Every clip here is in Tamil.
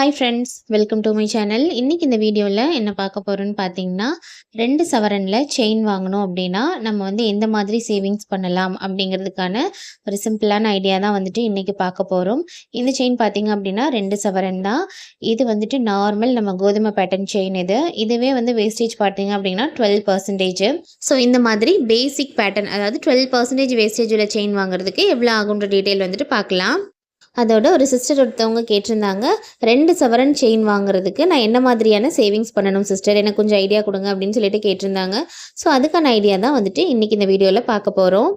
Hi friends, welcome to my channel. இன்றைக்கி இந்த வீடியோவில் என்ன பார்க்க போகிறோன்னு பார்த்தீங்கன்னா, 2 சவரனில் செயின் வாங்கணும் அப்படின்னா நம்ம வந்து எந்த மாதிரி சேவிங்ஸ் பண்ணலாம் அப்படிங்கிறதுக்கான ஒரு சிம்பிளான ஐடியா தான் வந்துட்டு இன்றைக்கி பார்க்க போகிறோம். இந்த செயின் பார்த்தீங்க அப்படின்னா 2 சவரன் தான். இது வந்துட்டு நார்மல் நம்ம கோதுமை பேட்டர்ன் செயின். இதுவே வந்து வேஸ்டேஜ் பார்த்தீங்க அப்படின்னா 12%. ஸோ இந்த மாதிரி பேசிக் பேட்டர்ன், அதாவது 12% வேஸ்டேஜ் உள்ள செயின் வாங்குறதுக்கு எவ்வளோ ஆகுன்ற டீட்டெயில் வந்துட்டு பார்க்கலாம். அதோட ஒரு சிஸ்டர் ஒருத்தவங்க கேட்டிருந்தாங்க, 2 சவரன் செயின் வாங்குறதுக்கு நான் என்ன மாதிரியான சேவிங்ஸ் பண்ணணும் சிஸ்டர், எனக்கு கொஞ்சம் ஐடியா கொடுங்க அப்படின்னு சொல்லிட்டு கேட்டிருந்தாங்க. ஸோ அதுக்கான ஐடியா தான் வந்துட்டு இன்றைக்கி இந்த வீடியோவில் பார்க்க போகிறோம்.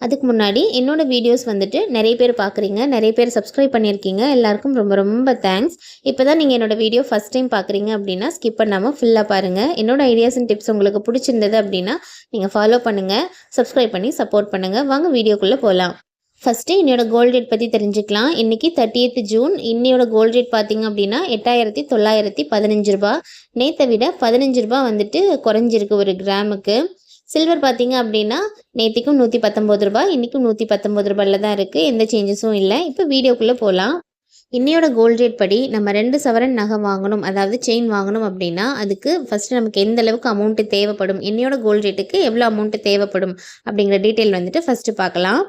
அதுக்கு முன்னாடி என்னோடய வீடியோஸ் வந்துட்டு நிறைய பேர் பார்க்குறீங்க, நிறைய பேர் சப்ஸ்கிரைப் பண்ணியிருக்கீங்க. எல்லாருக்கும் ரொம்ப ரொம்ப தேங்க்ஸ். இப்போ தான் நீங்கள் என்னோடய வீடியோ ஃபஸ்ட் டைம் பார்க்குறீங்க அப்படின்னா ஸ்கிப் பண்ணாமல் ஃபுல்லாக பாருங்கள். என்னோடய ஐடியாஸ் அண்ட் டிப்ஸ் உங்களுக்கு பிடிச்சிருந்தது அப்படின்னா நீங்கள் ஃபாலோ பண்ணுங்கள், சப்ஸ்கிரைப் பண்ணி சப்போர்ட் பண்ணுங்கள். வாங்க வீடியோக்குள்ளே போகலாம். ஃபஸ்ட்டு இன்னையோட கோல்டு ரேட் பற்றி தெரிஞ்சுக்கலாம். இன்றைக்கி 30th ஜூன். இன்னையோட கோல்டு ரேட் பார்த்திங்க அப்படின்னா 8915 ரூபா. நேற்றை விட 15 ரூபா வந்துட்டு குறைஞ்சிருக்கு ஒரு கிராமுக்கு. சில்வர் பார்த்திங்க அப்படின்னா நேற்றுக்கும் 119 ரூபா, இன்றைக்கும் 119 ரூபாயில் தான் இருக்குது. எந்த சேஞ்சஸும் இல்லை. இப்போ வீடியோக்குள்ளே போகலாம். இன்னையோட கோல்டு ரேட் படி நம்ம 2 சவரன் நகை வாங்கணும், அதாவது செயின் வாங்கணும் அப்படின்னா அதுக்கு ஃபஸ்ட்டு நமக்கு எந்த அளவுக்கு அமௌண்ட்டு தேவைப்படும், இன்னையோட கோல்டு ரேட்டுக்கு எவ்வளோ அமௌண்ட்டு தேவைப்படும் அப்படிங்கிற டீட்டெயில் வந்துட்டு ஃபஸ்ட்டு பார்க்கலாம்.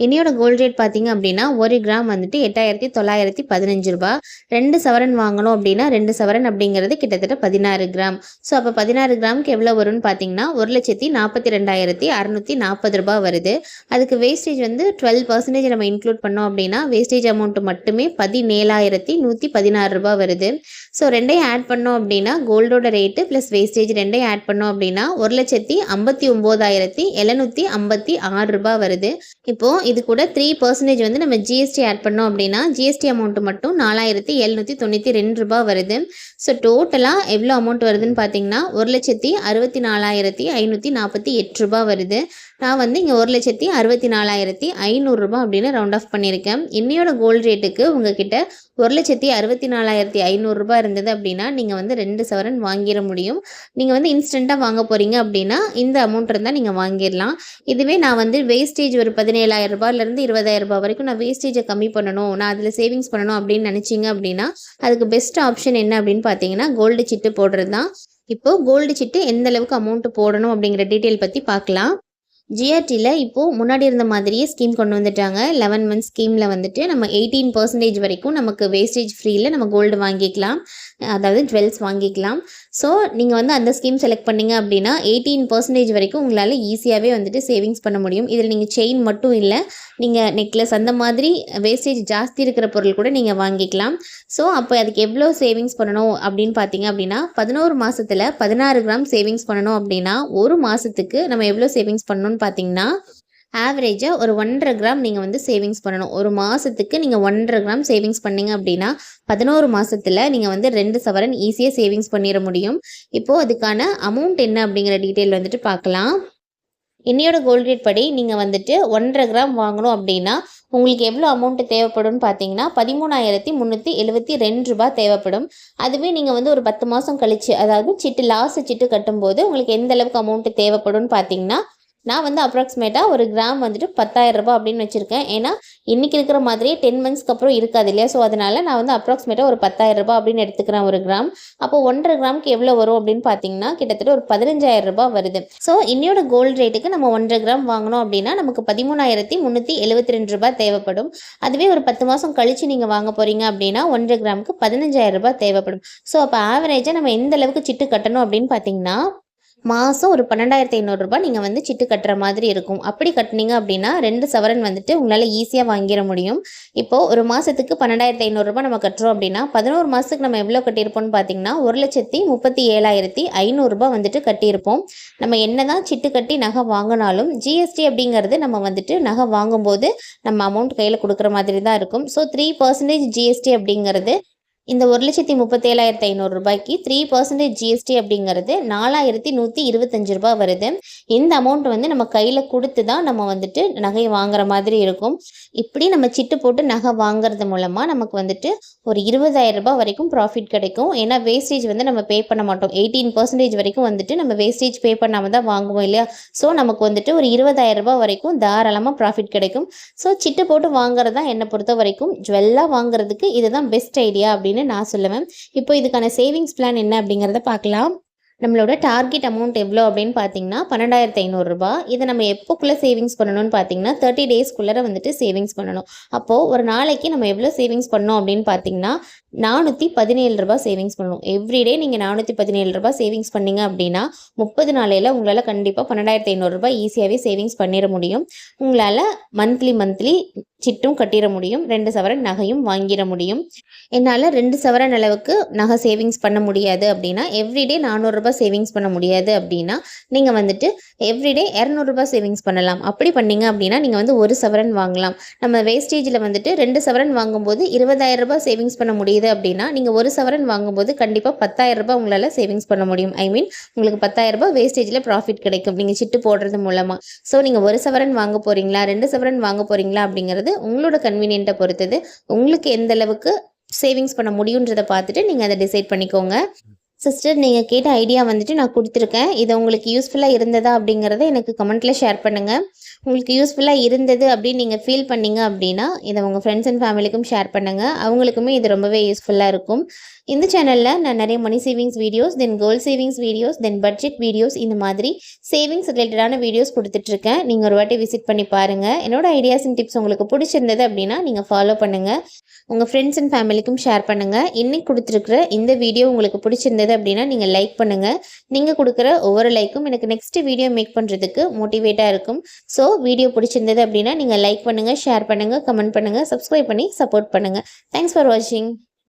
இன்னையோட கோல்டு ரேட் பார்த்திங்க அப்படின்னா 1 கிராம் வந்துட்டு 8915 ரூபா. 2 சவரன் வாங்கணும் அப்படின்னா 2 சவரன் அப்படிங்கிறது கிட்டத்தட்ட 16 கிராம். ஸோ அப்போ 16 கிராமுக்கு எவ்வளோ வரும்னு பார்த்தீங்கன்னா 1,42,640 ரூபா வருது. அதுக்கு வேஸ்டேஜ் வந்து 12% நம்ம இன்க்ளூட் பண்ணோம் அப்படின்னா வேஸ்டேஜ் அமௌண்ட்டு மட்டுமே 17,116 ரூபா வருது. ஸோ ரெண்டையும் ஆட் பண்ணோம் அப்படின்னா கோல்டோட ரேட்டு ப்ளஸ் வேஸ்டேஜ் ரெண்டையும் ஆட் பண்ணோம் அப்படின்னா 1,59,756 ரூபா வருது. இப்போது இது கூட 3% வந்து நம்ம ஜிஎஸ்டி ஆட் பண்ணோம் அப்படின்னா ஜிஎஸ்டி அமௌண்ட்டு மட்டும் 4,792 ரூபா வருது. ஸோ டோட்டலாக எவ்வளோ அமௌண்ட் வருதுன்னு பார்த்தீங்கன்னா 1,64,548 ரூபா வருது. நான் வந்து இங்கே 1,64,500 ரூபா அப்படின்னு ரவுண்ட் ஆஃப் பண்ணியிருக்கேன். இன்னையோட கோல்டு ரேட்டுக்கு உங்ககிட்ட 1,64,500 ரூபா இருந்தது அப்படின்னா நீங்கள் வந்து 2 சவரன் வாங்கிட முடியும். நீங்கள் வந்து இன்ஸ்டண்ட்டாக வாங்க போகிறீங்க அப்படின்னா இந்த அமௌண்ட் இருந்தால் நீங்கள் வாங்கிடலாம். இதுவே நான் வந்து வேஸ்டேஜ் ஒரு 17,000 ரூபாயிலேருந்து 20,000 ரூபா வரைக்கும் நான் வேஸ்டேஜை கம்மி பண்ணணும், நான் அதில் சேவிங்ஸ் பண்ணணும் அப்படின்னு நினச்சிங்க அப்படின்னா அதுக்கு பெஸ்ட் ஆப்ஷன் என்ன அப்படின்னு பார்த்தீங்கன்னா கோல்டு சிட்டு போடுறது தான். இப்போது கோல்டு சிட்டு எந்த அளவுக்கு அமௌண்ட்டு போடணும் அப்படிங்கிற டீட்டெயில் பற்றி பார்க்கலாம். ஜிஆர்டியில் இப்போது முன்னாடி இருந்த மாதிரியே ஸ்கீம் கொண்டு வந்துட்டாங்க. 11 மந்த்ஸ் ஸ்கீமில் வந்துட்டு நம்ம 18% வரைக்கும் நமக்கு வேஸ்டேஜ் ஃப்ரீயில் நம்ம கோல்டு வாங்கிக்கலாம், அதாவது ஜுவல்ஸ் வாங்கிக்கலாம். ஸோ நீங்கள் வந்து அந்த ஸ்கீம் செலக்ட் பண்ணிங்க அப்படின்னா 18% வரைக்கும் உங்களால் ஈஸியாகவே வந்துட்டு சேவிங்ஸ் பண்ண முடியும். இதில் நீங்கள் செயின் மட்டும் இல்லை, நீங்கள் நெக்லஸ் அந்த மாதிரி வேஸ்டேஜ் ஜாஸ்தி இருக்கிற பொருள் கூட நீங்கள் வாங்கிக்கலாம். ஸோ அப்போ அதுக்கு எவ்வளோ சேவிங்ஸ் பண்ணணும் அப்படின்னு பார்த்தீங்க அப்படின்னா 11 மாதத்தில் 16 கிராம் சேவிங்ஸ் பண்ணணும் அப்படின்னா ஒரு மாதத்துக்கு நம்ம எவ்வளோ சேவிங்ஸ் பண்ணணும்னு பார்த்தீங்கன்னா ஆவரேஜாக ஒரு 1.5 கிராம் நீங்கள் வந்து சேவிங்ஸ் பண்ணணும். ஒரு மாதத்துக்கு நீங்கள் 1.5 கிராம் சேவிங்ஸ் பண்ணிங்க அப்படின்னா 11 மாதத்தில் நீங்கள் வந்து 2 சவரன் ஈஸியாக சேவிங்ஸ் பண்ணிட முடியும். இப்போது அதுக்கான அமௌண்ட் என்ன அப்படிங்கிற டீட்டெயில் வந்துட்டு பார்க்கலாம். இன்னையோட கோல்டு ரேட் படி நீங்கள் வந்துட்டு 1.5 கிராம் வாங்கணும் அப்படின்னா உங்களுக்கு எவ்வளோ அமௌண்ட்டு தேவைப்படும்னு பார்த்தீங்கன்னா 13,372 ரூபா தேவைப்படும். அதுவே நீங்கள் வந்து ஒரு 10 மாதம் கழிச்சு, அதாவது சிட்டு லாஸ்ட் சிட்டு கட்டும்போது உங்களுக்கு எந்த அளவுக்கு அமௌண்ட்டு தேவைப்படும்னு பார்த்தீங்கன்னா நான் வந்து அப்ராக்சிமேட்டாக ஒரு கிராம் வந்துட்டு 10,000 ரூபா அப்படின்னு வச்சுருக்கேன். ஏன்னா இன்றைக்கி இருக்கிற மாதிரியே 10 மந்த்ஸ்க்கு அப்புறம் இருக்காது இல்லையா. ஸோ அதனால் நான் வந்து அப்ராக்சிமேட்டாக ஒரு 10,000 ரூபா அப்படின்னு எடுத்துக்கிறேன் ஒரு கிராம். அப்போ 1.5 கிராமுக்கு எவ்வளோ வரும் அப்படின்னு பார்த்தீங்கன்னா கிட்டத்தட்ட ஒரு 15,000 ரூபா வருது. ஸோ இன்னையோட கோல்டு ரேட்டுக்கு நம்ம 1.5 கிராம் வாங்கணும் அப்படின்னா நமக்கு 13,372 ரூபா தேவைப்படும். அதுவே ஒரு 10 மாதம் கழித்து நீங்கள் வாங்க போகிறீங்க அப்படின்னா 1.5 கிராமுக்கு 15,000 ரூபா தேவைப்படும். ஸோ அப்போ ஆவரேஜாக நம்ம எந்த அளவுக்கு சிட்டு கட்டணும் அப்படின்னு பார்த்தீங்கன்னா மாதம் ஒரு 12,500 ரூபா நீங்கள் வந்து சிட்டு கட்டுற மாதிரி இருக்கும். அப்படி கட்டினீங்க அப்படின்னா 2 சவரன் வந்துட்டு உங்களால் ஈஸியாக வாங்கிட முடியும். இப்போது ஒரு மாதத்துக்கு 12,500 ரூபா நம்ம கட்டுறோம் அப்படின்னா 11 மாதத்துக்கு நம்ம எவ்வளோ கட்டியிருப்போம்னு பார்த்தீங்கன்னா 1,37,500 ரூபா வந்துட்டு கட்டியிருப்போம். நம்ம என்ன தான் சிட்டு கட்டி நகை வாங்கினாலும் ஜிஎஸ்டி அப்படிங்கிறது நம்ம வந்துட்டு நகை வாங்கும்போது நம்ம அமௌண்ட் கையில் கொடுக்குற மாதிரி தான் இருக்கும். ஸோ 3% ஜிஎஸ்டி அப்படிங்கிறது இந்த 1,37,500 ரூபாய்க்கு 3% ஜிஎஸ்டி அப்படிங்கிறது 4,125 ரூபா வருது. இந்த அமௌண்ட் வந்து நம்ம கையில் கொடுத்து தான் நம்ம வந்துட்டு நகையை வாங்குற மாதிரி இருக்கும். இப்படி நம்ம சிட்டு போட்டு நகை வாங்குறது மூலமாக நமக்கு வந்துட்டு ஒரு 20,000 ரூபாய் வரைக்கும் ப்ராஃபிட் கிடைக்கும். ஏன்னா வேஸ்டேஜ் வந்து நம்ம பே பண்ண மாட்டோம். 18% வரைக்கும் வந்துட்டு நம்ம வேஸ்டேஜ் பே பண்ணாமல் தான் வாங்குவோம் இல்லையா. ஸோ நமக்கு வந்துட்டு ஒரு 20,000 ரூபாய் வரைக்கும் தாராளமாக ப்ராஃபிட் கிடைக்கும். ஸோ சிட்டு போட்டு வாங்குறது தான் என்னை பொறுத்த வரைக்கும் ஜுவல்லாக வாங்குறதுக்கு இதுதான் பெஸ்ட் ஐடியா அப்படின்னு அப்படின்னு நான் சொல்லுவேன். இப்போ இதுக்கான சேவிங்ஸ் பிளான் என்ன அப்படிங்கிறத பார்க்கலாம். நம்மளோட டார்கெட் அமௌண்ட் எவ்வளோ அப்படின்னு பார்த்தீங்கன்னா ரூ. 12,500. இதை நம்ம எப்போக்குள்ளே சேவிங்ஸ் பண்ணணும்னு பார்த்தீங்கன்னா 30 டேஸ்க்குள்ளே வந்துட்டு சேவிங்ஸ் பண்ணணும். அப்போது ஒரு நாளைக்கு நம்ம எவ்வளோ சேவிங்ஸ் பண்ணோம் அப்படின்னு பார்த்தீங்கன்னா ரூ. 417 சேவிங்ஸ் பண்ணணும். எவ்ரிடே நீங்கள் ரூ. 417 சேவிங்ஸ் பண்ணீங்க அப்படின்னா 30 நாளையில் உங்களால் கண்டிப்பாக ரூ. 12,500 ஈஸியாகவே சேவிங்ஸ் பண்ணிட முடியும். உங்களால் மந்த்லி சிட்டும் கட்டிட முடியும். 2 சவரன் நகையும் வாங்கிட முடியும். என்னால் 2 சவரன் அளவுக்கு நகை சேவிங்ஸ் பண்ண முடியாது அப்படின்னா, எவ்ரிடே ரூ. 400 சேவிங்ஸ் பண்ண முடியாது அப்படின்னா, நீங்கள் வந்துட்டு எவ்ரிடே ரூ. 200 சேவிங்ஸ் பண்ணலாம். அப்படி பண்ணீங்க அப்படின்னா நீங்கள் வந்து 1 சவரன் வாங்கலாம். நம்ம வேஸ்டேஜில் வந்துட்டு 2 சவரன் வாங்கும்போது ரூ. 20,000 சேவிங்ஸ் பண்ண முடியுது அப்படின்னா, நீங்கள் 1 சவரன் வாங்கும்போது கண்டிப்பாக ரூ. 10,000 உங்களால் சேவிங்ஸ் பண்ண முடியும். உங்களுக்கு ரூ. 10,000 வேஸ்டேஜில் ப்ராஃபிட் கிடைக்கும் நீங்கள் சிட்டு போடுறது மூலமாக. ஸோ நீங்கள் 1 சவரன் வாங்க போகிறீங்களா, 2 சவரன் வாங்க போகிறீங்களா அப்படிங்கிறது உங்களோட கன்வீனியன்ட்டை பொறுத்தது. உங்களுக்கு எந்த அளவுக்கு சேவிங்ஸ் பண்ண முடியுன்றதை பார்த்துட்டு நீங்கள் அதை டிசைட் பண்ணிக்கோங்க. சிஸ்டர், நீங்கள் கேட்ட ஐடியா வந்துட்டு நான் கொடுத்துருக்கேன். இது உங்களுக்கு யூஸ்ஃபுல்லாக இருந்ததா அப்படிங்கிறத எனக்கு கமெண்ட்டில் ஷேர் பண்ணுங்கள். உங்களுக்கு யூஸ்ஃபுல்லாக இருந்தது அப்படின்னு நீங்கள் ஃபீல் பண்ணீங்க அப்படின்னா இதை உங்கள் ஃப்ரெண்ட்ஸ் அண்ட் ஃபேமிலிக்கும் ஷேர் பண்ணுங்கள். அவங்களுக்குமே இது ரொம்பவே யூஸ்ஃபுல்லாக இருக்கும். இந்த சேனலில் நான் நிறைய money savings videos, then gold savings videos, then budget videos, இந்த மாதிரி சேவிங்ஸ் ரிலேட்டடான வீடியோஸ் கொடுத்துட்ருக்கேன். நீங்கள் ஒரு வாட்டி விசிட் பண்ணி பாருங்கள். என்னோட ஐடியாஸ் அண்ட் டிப்ஸ் உங்களுக்கு பிடிச்சிருந்தது அப்படின்னா நீங்கள் ஃபாலோ பண்ணுங்கள். உங்கள் ஃப்ரெண்ட்ஸ் அண்ட் ஃபேமிலிக்கும் ஷேர் பண்ணுங்கள். இன்றைக்கி கொடுத்துருக்குற இந்த வீடியோ உங்களுக்கு பிடிச்சிருந்தது அப்படின்னா நீங்கள் லைக் பண்ணுங்கள். நீங்கள் கொடுக்குற ஒவ்வொரு லைக்கும் எனக்கு நெக்ஸ்ட் வீடியோ மேக் பண்ணுறதுக்கு மோட்டிவேட்டாக இருக்கும். ஸோ வீடியோ பிடிச்சிருந்தது அப்படின்னா நீங்கள் லைக் பண்ணுங்கள், ஷேர் பண்ணுங்கள், கமெண்ட் பண்ணுங்கள், சப்ஸ்கிரைப் பண்ணி சப்போர்ட் பண்ணுங்கள். தேங்க்ஸ் ஃபார் வாட்சிங்.